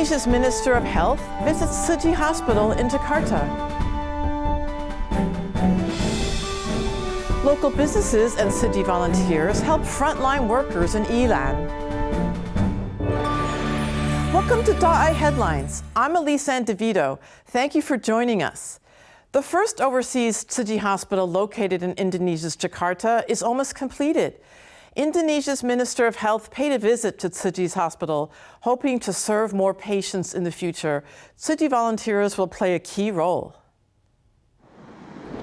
Indonesia's Minister of Health visits Tzu Chi Hospital in Jakarta. Local businesses and Tzu Chi volunteers help frontline workers in Yilan. Welcome to DaAi Headlines. I'm Elise Anne DeVido. Thank you for joining us. The first overseas Tzu Chi hospital located in Indonesia's Jakarta is almost completed. Indonesia's Minister of Health paid a visit to Tzu Chi's hospital, hoping to serve more patients in the future. Tzu Chi volunteers will play a key role.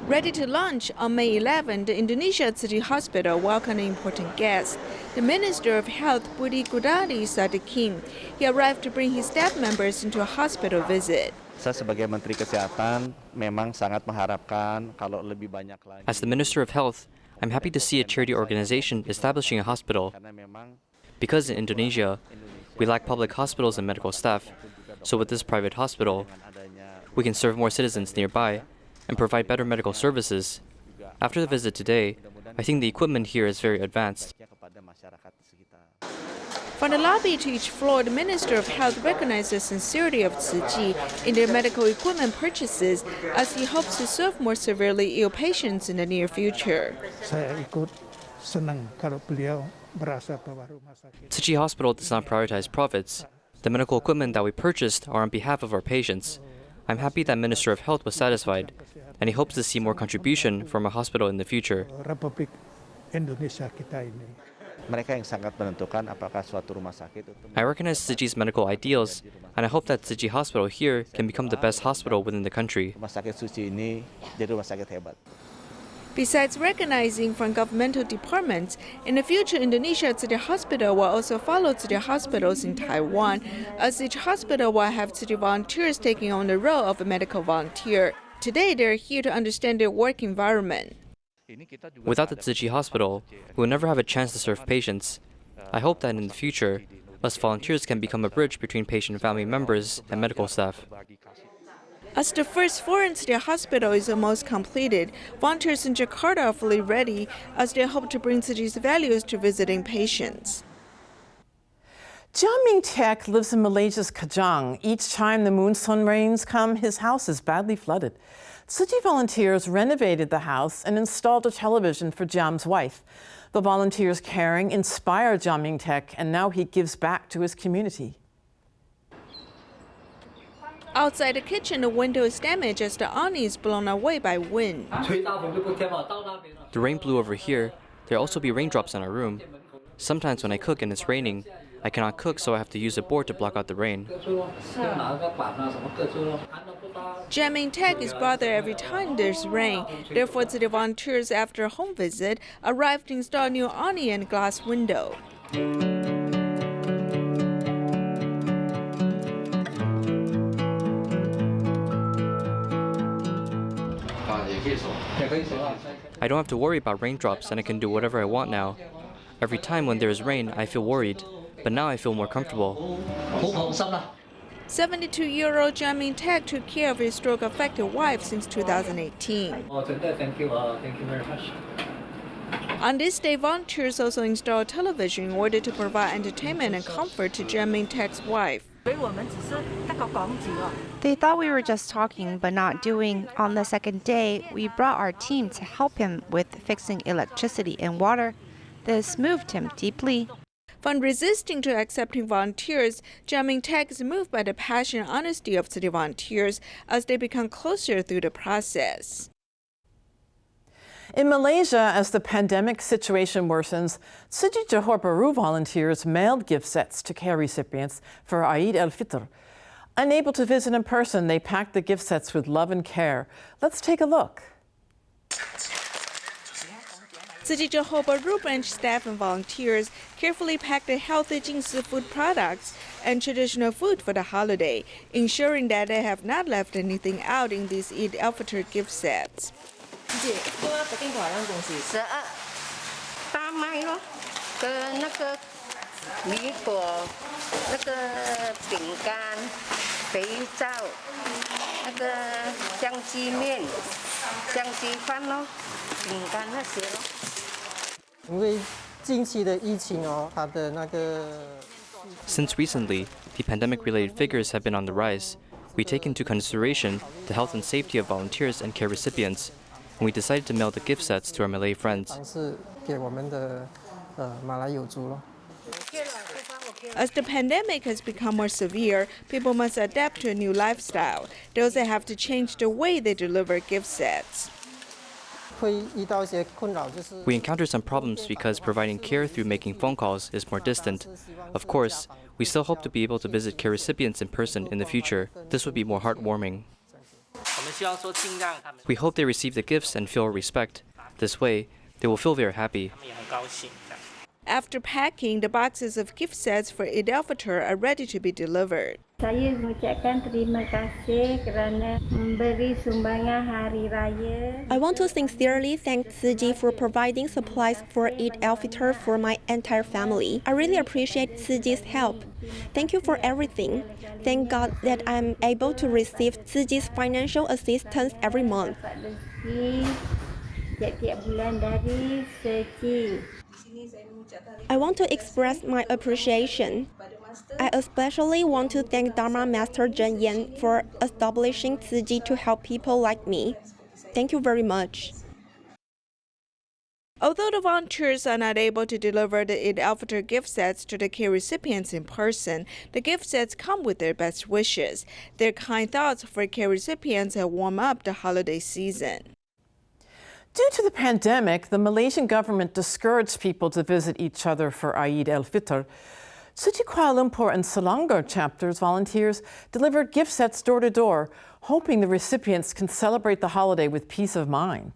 Ready to launch on May 11, the Indonesia Tzu Chi Hospital welcomed an important guest. The Minister of Health, Budi Gunadi Sadikin. He arrived to bring his staff members into a hospital visit. Saya sebagai Menteri Kesehatan memang sangat mengharapkan kalau lebih banyak lagi. As the Minister of Health, I'm happy to see a charity organization establishing a hospital. Because in Indonesia, we lack public hospitals and medical staff. So with this private hospital, we can serve more citizens nearby and provide better medical services. After the visit today, I think the equipment here is very advanced. From the lobby to each floor, the Minister of Health recognized the sincerity of Tzu Chi in their medical equipment purchases as he hopes to serve more severely ill patients in the near future. Tzu Chi Hospital does not prioritize profits. The medical equipment that we purchased are on behalf of our patients. I'm happy that Minister of Health was satisfied, and he hopes to see more contribution from our hospital in the future. I recognize Tzu Chi's medical ideals, and I hope that Tzu Chi Hospital here can become the best hospital within the country. Besides recognizing from governmental departments, in the future Indonesia Tzu Chi Hospital will also follow Tzu Chi hospitals in Taiwan, as each hospital will have Tzu Chi volunteers taking on the role of a medical volunteer. Today they are here to understand their work environment. Without the Tzu Chi Hospital, we will never have a chance to serve patients. I hope that in the future, us volunteers can become a bridge between patient family members and medical staff. As the first foreign Tzu Chi hospital is almost completed, volunteers in Jakarta are fully ready as they hope to bring Tzu Chi's values to visiting patients. Giam Ming Teik lives in Malaysia's Kajang. Each time the monsoon rains come, his house is badly flooded. Tzu Chi volunteers renovated the house and installed a television for Giam's wife. The volunteers' caring inspired Giam Ming Teik, and now he gives back to his community. Outside the kitchen, the window is damaged as the awning is blown away by wind. The rain blew over here. There will also be raindrops in our room. Sometimes when I cook and it's raining, I cannot cook, so I have to use a board to block out the rain. Giam Ming Teik is bothered every time there's rain. Therefore, Tzu Chi volunteers, after a home visit, arrived to install a new awning and glass window. I don't have to worry about raindrops, and I can do whatever I want now. Every time when there is rain, I feel worried, but now I feel more comfortable. 72-year-old Giam Ming Teik took care of his stroke-affected wife since 2018. Thank you very much. On this day, volunteers also installed a television in order to provide entertainment and comfort to Giam Ming Teik's wife. They thought we were just talking but not doing. On the second day, we brought our team to help him with fixing electricity and water. This moved him deeply. From resisting to accepting volunteers, Giam Ming Teik is moved by the passion and honesty of Tzu Chi volunteers as they become closer through the process. In Malaysia, as the pandemic situation worsens, Tzu Chi Johor Bahru volunteers mailed gift sets to care recipients for Eid Al-Fitr. Unable to visit in person, they packed the gift sets with love and care. Let's take a look. Tzu Chi Johor Bahru branch staff and volunteers carefully packed the healthy Jingsi food products and traditional food for the holiday, ensuring that they have not left anything out in these Eid Al-Fitr gift sets. 大麦咯，跟那个米果，那个饼干、肥皂，那个香鸡面、香鸡饭咯，饼干那些咯。因为近期的疫情哦，它的那个 Since recently, the pandemic-related figures have been on the rise, we take into consideration the health and safety of volunteers and care recipients, and we decided to mail the gift sets to our Malay friends. As the pandemic has become more severe, people must adapt to a new lifestyle. They also have to change the way they deliver gift sets. We encounter some problems because providing care through making phone calls is more distant. Of course, we still hope to be able to visit care recipients in person in the future. This would be more heartwarming. We hope they receive the gifts and feel respect. This way, they will feel very happy. After packing, the boxes of gift sets for Eid Al-Fitr are ready to be delivered. Saya mengucapkan terima kasih kerana memberi sumbangan Hari Raya. I want to sincerely thank Tzu Chi for providing supplies for Eid Al-Fitr for my entire family. I really appreciate Tzu Chi's help. Thank you for everything. Thank God that I'm able to receive Tzu Chi's financial assistance every month. Tiap-tiap bulan dari Tzu Chi. I want to express my appreciation. I especially want to thank Dharma Master Zhen Yan for establishing Tzu Chi to help people like me. Thank you very much. Although the volunteers are not able to deliver the Eid Al-Fitr gift sets to the care recipients in person, the gift sets come with their best wishes. Their kind thoughts for care recipients have warmed up the holiday season. Due to the pandemic, the Malaysian government discouraged people to visit each other for Eid Al-Fitr. Tzu Chi Kuala Lumpur and Selangor chapters volunteers delivered gift sets door to door, hoping the recipients can celebrate the holiday with peace of mind.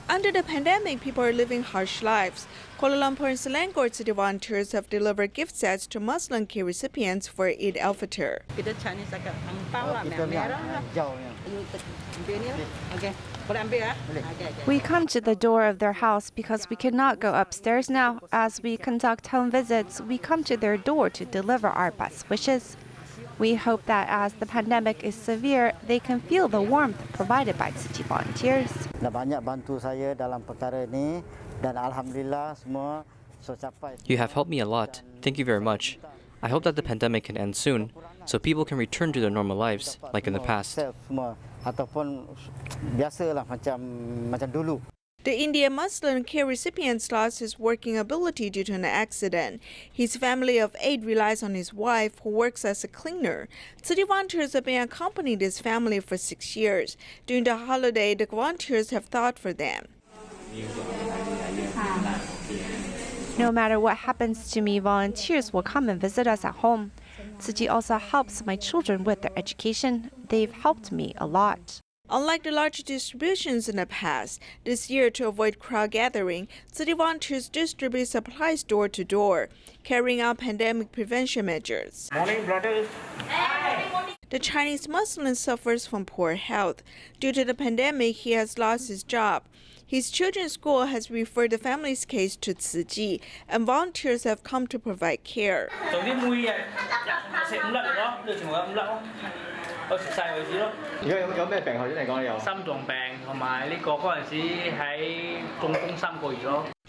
Under the pandemic, people are living harsh lives. Kuala Lumpur and Selangor city volunteers have delivered gift sets to Muslim care recipients for Eid Al-Fitr. We come to the door of their house because we cannot go upstairs now. As we conduct home visits, we come to their door to deliver our best wishes. We hope that as the pandemic is severe, they can feel the warmth provided by Tzu Chi volunteers. You have helped me a lot. Thank you very much. I hope that the pandemic can end soon, so people can return to their normal lives, like in the past. The Indian Muslim care recipient lost his working ability due to an accident. His family of 8 relies on his wife, who works as a cleaner. Tzu Chi volunteers have been accompanying this family for 6 years. During the holiday, the volunteers have thought for them. No matter what happens to me, volunteers will come and visit us at home. Tzu Chi also helps my children with their education. They've helped me a lot. Unlike the large distributions in the past, this year to avoid crowd gathering, Tzu Chi volunteers distribute supplies door to door, carrying out pandemic prevention measures. Morning, brothers. The Chinese Muslim suffers from poor health. Due to the pandemic, he has lost his job. His children's school has referred the family's case to Tzu Chi, and volunteers have come to provide care.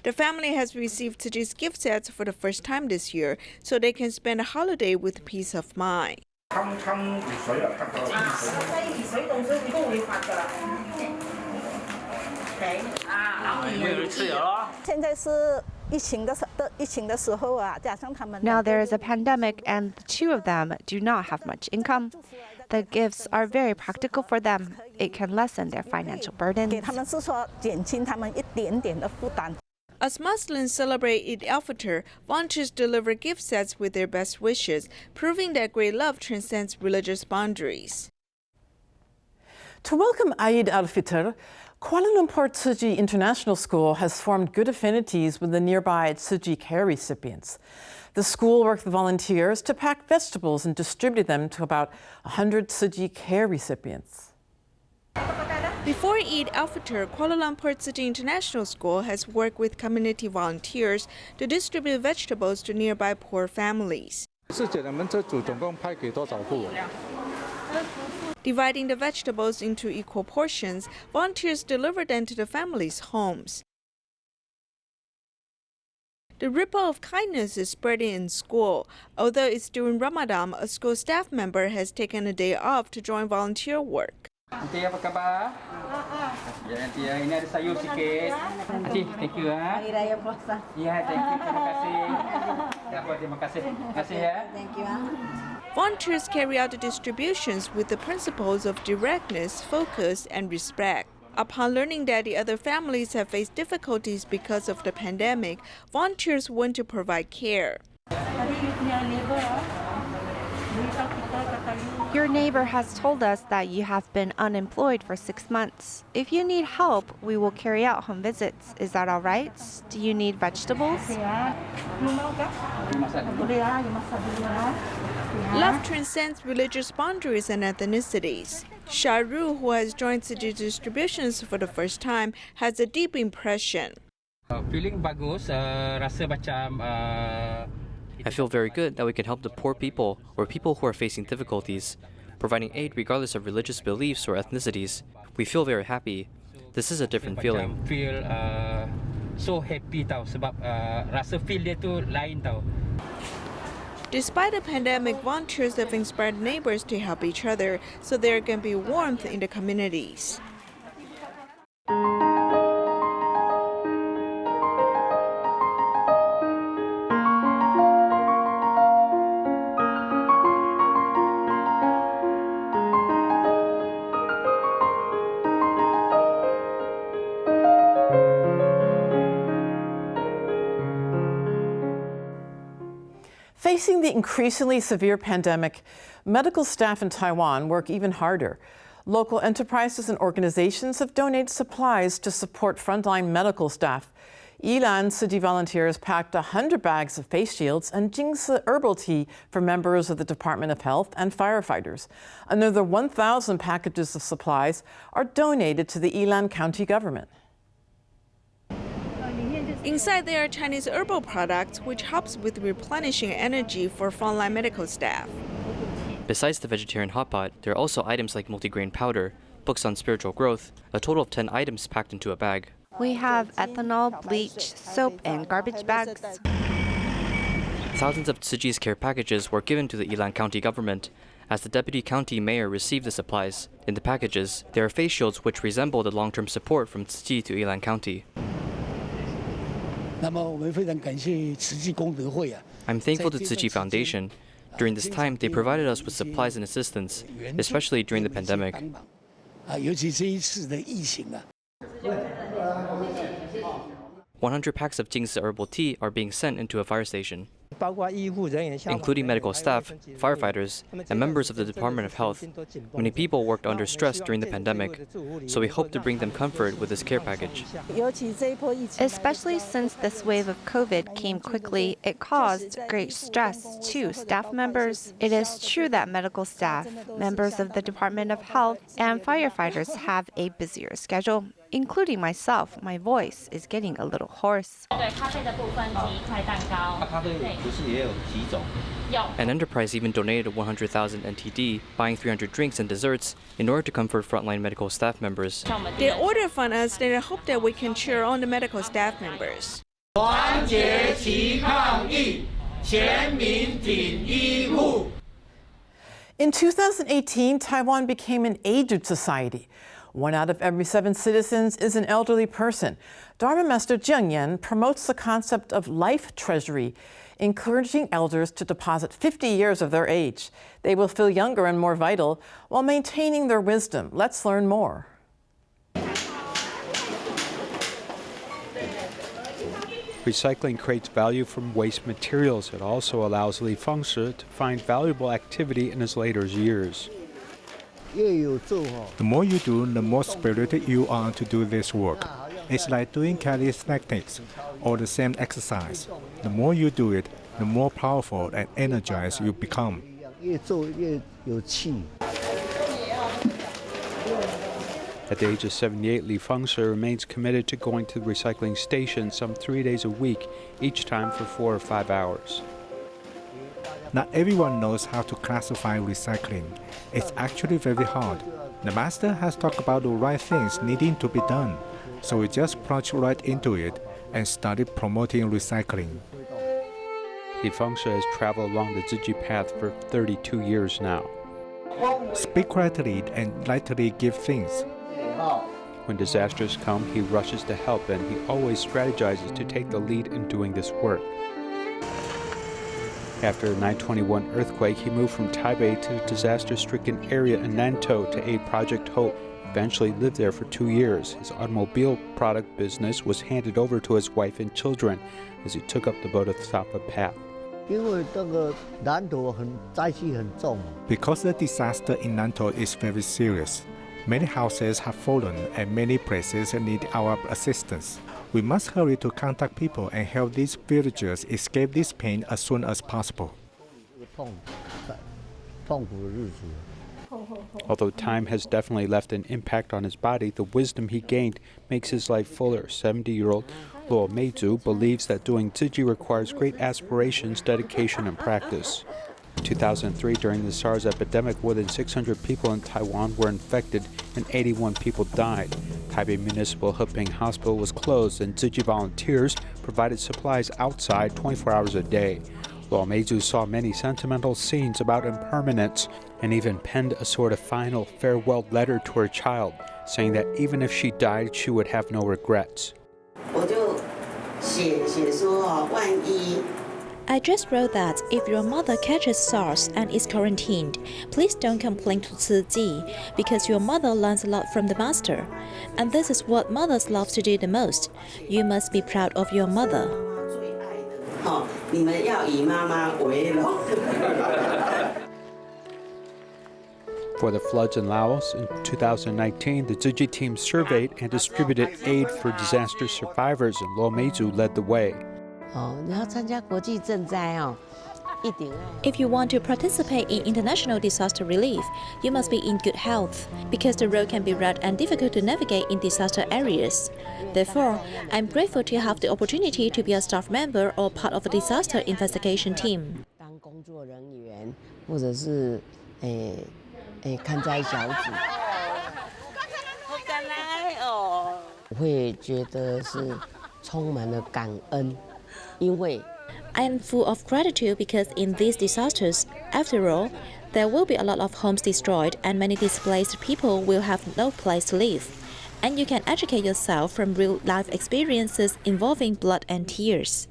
The family has received Tzu Chi's gift sets for the first time this year, so they can spend a holiday with peace of mind. Now there is a pandemic and the two of them do not have much income. The gifts are very practical for them. It can lessen their financial burdens. As Muslims celebrate Eid Al-Fitr, volunteers deliver gift sets with their best wishes, proving that great love transcends religious boundaries. To welcome Eid Al-Fitr, Kuala Lumpur Tzu Chi International School has formed good affinities with the nearby Tzu Chi care recipients. The school worked with volunteers to pack vegetables and distribute them to about 100 Tzu Chi care recipients. Before Eid Al-Fitr, Kuala Lumpur Tzu Chi International School has worked with community volunteers to distribute vegetables to nearby poor families. Dividing the vegetables into equal portions, volunteers deliver them to the families' homes. The ripple of kindness is spreading in school. Although it's during Ramadan, a school staff member has taken a day off to join volunteer work. Nanti apa khabar? Ya nanti ya, ini ada sayur sikit. Nanti, thank you ha. Hari Raya Puasa. Ya, thank you, terima kasih. Terima kasih. Terima kasih ya. Thank you. Volunteers carry out the distributions with the principles of directness, focus, and respect. Upon learning that the other families have faced difficulties because of the pandemic, volunteers want to provide care. Your neighbor has told us that you have been unemployed for 6 months. If you need help, we will carry out home visits. Is that all right? Do you need vegetables? Love transcends religious boundaries and ethnicities. Sharu, who has joined Tzu Chi distributions for the first time, has a deep impression. Feeling bagus, rasa macam I feel very good that we can help the poor people or people who are facing difficulties, providing aid regardless of religious beliefs or ethnicities. We feel very happy. This is a different feeling. Feel so happy tau sebab rasa feel dia tu lain tau. Despite the pandemic, volunteers have inspired neighbors to help each other so there can be warmth in the communities. Facing the increasingly severe pandemic, medical staff in Taiwan work even harder. Local enterprises and organizations have donated supplies to support frontline medical staff. Yilan Tzu Chi volunteers packed 100 bags of face shields and Jingsi herbal tea for members of the Department of Health and firefighters. Another 1,000 packages of supplies are donated to the Yilan County government. Inside there are Chinese herbal products, which helps with replenishing energy for frontline medical staff. Besides the vegetarian hot pot, there are also items like multigrain powder, books on spiritual growth, a total of 10 items packed into a bag. We have ethanol, bleach, soap, and garbage bags. Thousands of Tzu Chi's care packages were given to the Yilan County government. As the deputy county mayor received the supplies, in the packages, there are face shields which resemble the long-term support from Tzu Chi to Yilan County. I'm thankful to Tzu Chi Foundation. During this time, they provided us with supplies and assistance, especially during the pandemic. 100 packs of Jingsi herbal tea are being sent into a fire station, including medical staff, firefighters, and members of the Department of Health. Many people worked under stress during the pandemic, so we hope to bring them comfort with this care package. Especially since this wave of COVID came quickly, it caused great stress to staff members. It is true that medical staff, members of the Department of Health, and firefighters have a busier schedule. Including myself, my voice is getting a little hoarse. An enterprise even donated 100,000 NTD, buying 300 drinks and desserts in order to comfort frontline medical staff members. They order from us and hope that we can cheer on the medical staff members. In 2018, Taiwan became an aged society. 1 out of every 7 citizens is an elderly person. Dharma Master Zheng Yan promotes the concept of life treasury, encouraging elders to deposit 50 years of their age. They will feel younger and more vital while maintaining their wisdom. Let's learn more. Recycling creates value from waste materials. It also allows Li Fengshi to find valuable activity in his later years. The more you do, the more spirited you are to do this work. It's like doing calisthenics or the same exercise. The more you do it, the more powerful and energized you become. At the age of 78, Li Fengshi remains committed to going to the recycling station some 3 days a week, each time for 4 or 5 hours. Not everyone knows how to classify recycling. It's actually very hard. The master has talked about the right things needing to be done, so we just plunge right into it and started promoting recycling. The Fengshi has traveled along the Tzu Chi path for 32 years now. Speak quietly and lightly give things. When disasters come, he rushes to help, and he always strategizes to take the lead in doing this work. After the 9/21 earthquake, he moved from Taipei to the disaster-stricken area in Nantou to aid Project Hope. Eventually lived there for 2 years. His automobile product business was handed over to his wife and children as he took up the Bodhisattva path. Because the disaster in Nantou is very serious, many houses have fallen and many places need our assistance. We must hurry to contact people and help these villagers escape this pain as soon as possible. Although time has definitely left an impact on his body, the wisdom he gained makes his life fuller. 70-year-old Luo Meizu believes that doing Tzu Chi requires great aspirations, dedication, and practice. In 2003, during the SARS epidemic, more than 600 people in Taiwan were infected and 81 people died. Taipei Municipal Heping Hospital was closed, and Tzu Chi volunteers provided supplies outside 24 hours a day. Luo Meizu saw many sentimental scenes about impermanence and even penned a sort of final farewell letter to her child, saying that even if she died, she would have no regrets. I just wrote that if your mother catches SARS and is quarantined, please don't complain to Tzu Chi, because your mother learns a lot from the master. And this is what mothers love to do the most. You must be proud of your mother. For the floods in Laos in 2019, the Tzu Chi team surveyed and distributed aid for disaster survivors, and Luo Meizu led the way. If you want to participate in international disaster relief, you must be in good health, because the road can be rough and difficult to navigate in disaster areas. Therefore, I'm grateful to have the opportunity to be a staff member or part of a disaster investigation team. I am full of gratitude because in these disasters, after all, there will be a lot of homes destroyed and many displaced people will have no place to live. And you can educate yourself from real-life experiences involving blood and tears.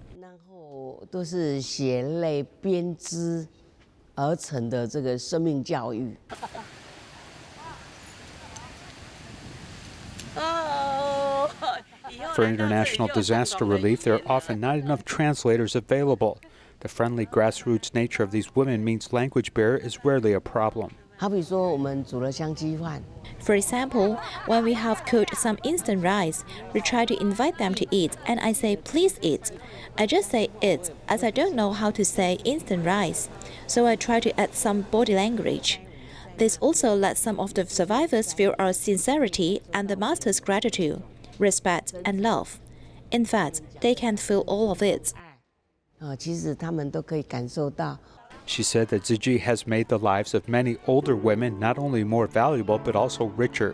For international disaster relief, there are often not enough translators available. The friendly grassroots nature of these women means language barrier is rarely a problem. For example, when we have cooked some instant rice, we try to invite them to eat, and I say, please eat. I just say it, as I don't know how to say instant rice, so I try to add some body language. This also lets some of the survivors feel our sincerity and the master's gratitude, respect, and love. In fact, they can feel all of it. She said that Tzu Chi has made the lives of many older women not only more valuable but also richer.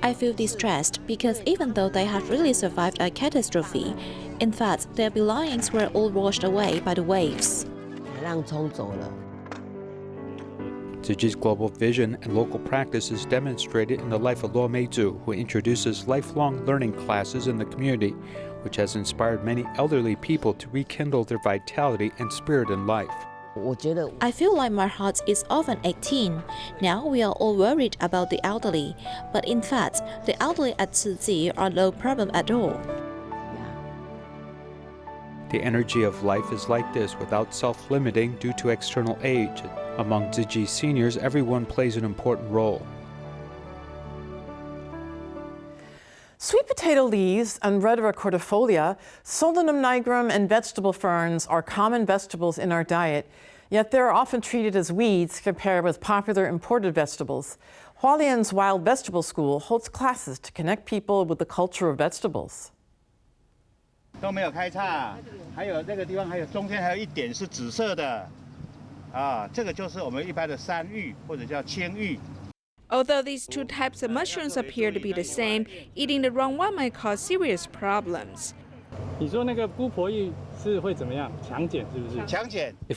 I feel distressed because even though they have really survived a catastrophe, in fact, their belongings were all washed away by the waves. Tzu Chi's global vision and local practice is demonstrated in the life of Luo Meizu, who introduces lifelong learning classes in the community, which has inspired many elderly people to rekindle their vitality and spirit in life. I feel like my heart is often 18. Now we are all worried about the elderly, but in fact, the elderly at Tzu Chi are no problem at all. The energy of life is like this, without self-limiting due to external age. Among Tzu Chi seniors, everyone plays an important role. Sweet potato leaves and Rhedola cordifolia, Solanum nigrum, and vegetable ferns are common vegetables in our diet, yet they're often treated as weeds compared with popular imported vegetables. Hualien's Wild Vegetable School holds classes to connect people with the culture of vegetables. 都没有开叉，还有那个地方还有中间还有一点是紫色的，这个就是我们一般的山芋或者叫青芋。Although these two types of mushrooms appear to be the same, eating the wrong one might cause serious problems. If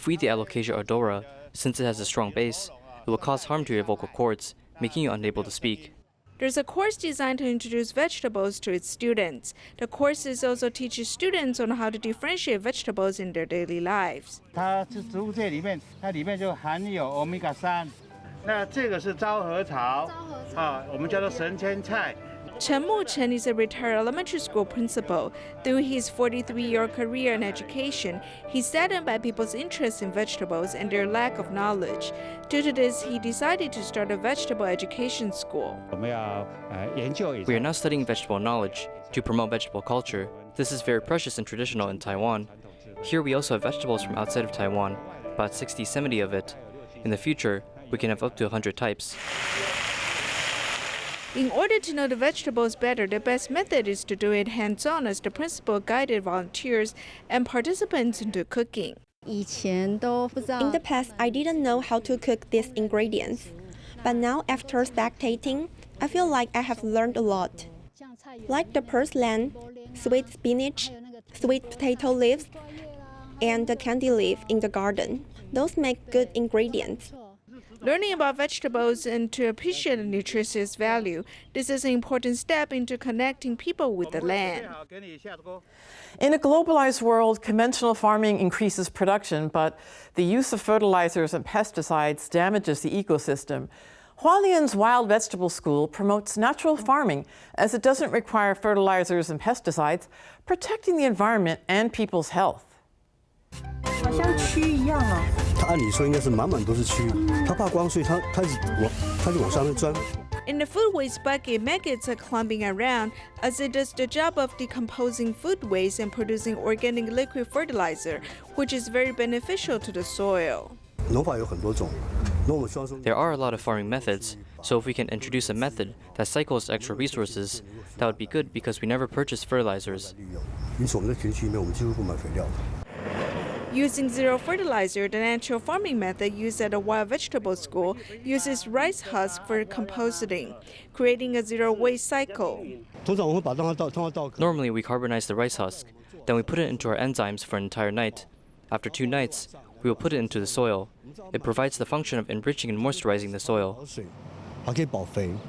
we eat the Alocasia odora, since it has a strong base, it will cause harm to your vocal cords, making you unable to speak. There's a course designed to introduce vegetables to its students. The courses also teaches students on how to differentiate vegetables in their daily lives. 它是植物界里面，它里面就含有欧米伽3。那这个是昭和草，我们叫做神仙菜。 Chen Mu-chen is a retired elementary school principal. Through his 43-year career in education, he's saddened by people's interest in vegetables and their lack of knowledge. Due to this, he decided to start a vegetable education school. We are now studying vegetable knowledge to promote vegetable culture. This is very precious and traditional in Taiwan. Here we also have vegetables from outside of Taiwan, about 60-70 of it. In the future, we can have up to 100 types. In order to know the vegetables better, the best method is to do it hands-on as the principal guided volunteers and participants into cooking. In the past, I didn't know how to cook these ingredients. But now, after spectating, I feel like I have learned a lot. Like the purslane, sweet spinach, sweet potato leaves, and the candy leaf in the garden. Those make good ingredients. Learning about vegetables and to appreciate the nutritious value, this is an important step into connecting people with the land. In a globalized world, conventional farming increases production, but the use of fertilizers and pesticides damages the ecosystem. Hualien's Wild Vegetable School promotes natural farming as it doesn't require fertilizers and pesticides, protecting the environment and people's health. 好像蛆一样啊！它按理说应该是满满都是蛆，它怕光，所以它就往上面钻。 In the food waste bucket, maggots are clumping around as it does the job of decomposing food waste and producing organic liquid fertilizer, which is very beneficial to the soil. There are a lot of farming methods, so if we can introduce a method that cycles extra resources, that would be good because we never purchase fertilizers. Using zero fertilizer, the natural farming method used at a wild vegetable school uses rice husk for composting, creating a zero waste cycle. Normally, we carbonize the rice husk, then we put it into our enzymes for an entire night. After 2 nights, we will put it into the soil. It provides the function of enriching and moisturizing the soil.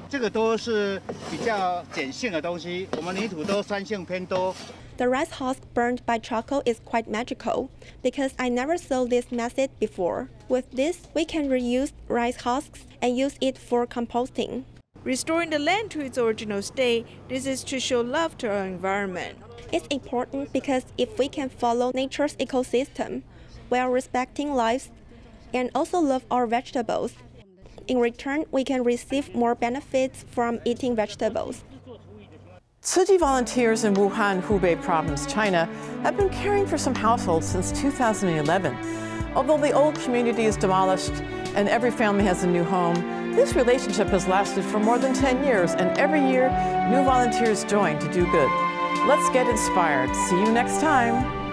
这个都是比较碱性的东西，我们泥土都酸性偏多。 The rice husk burned by charcoal is quite magical because I never saw this method before. With this, we can reuse rice husks and use it for composting. Restoring the land to its original state, this is to show love to our environment. It's important because if we can follow nature's ecosystem while respecting lives and also love our vegetables, in return, we can receive more benefits from eating vegetables. Tzu Chi volunteers in Wuhan, Hubei province, China, have been caring for some households since 2011. Although the old community is demolished and every family has a new home, this relationship has lasted for more than 10 years, and every year, new volunteers join to do good. Let's get inspired. See you next time.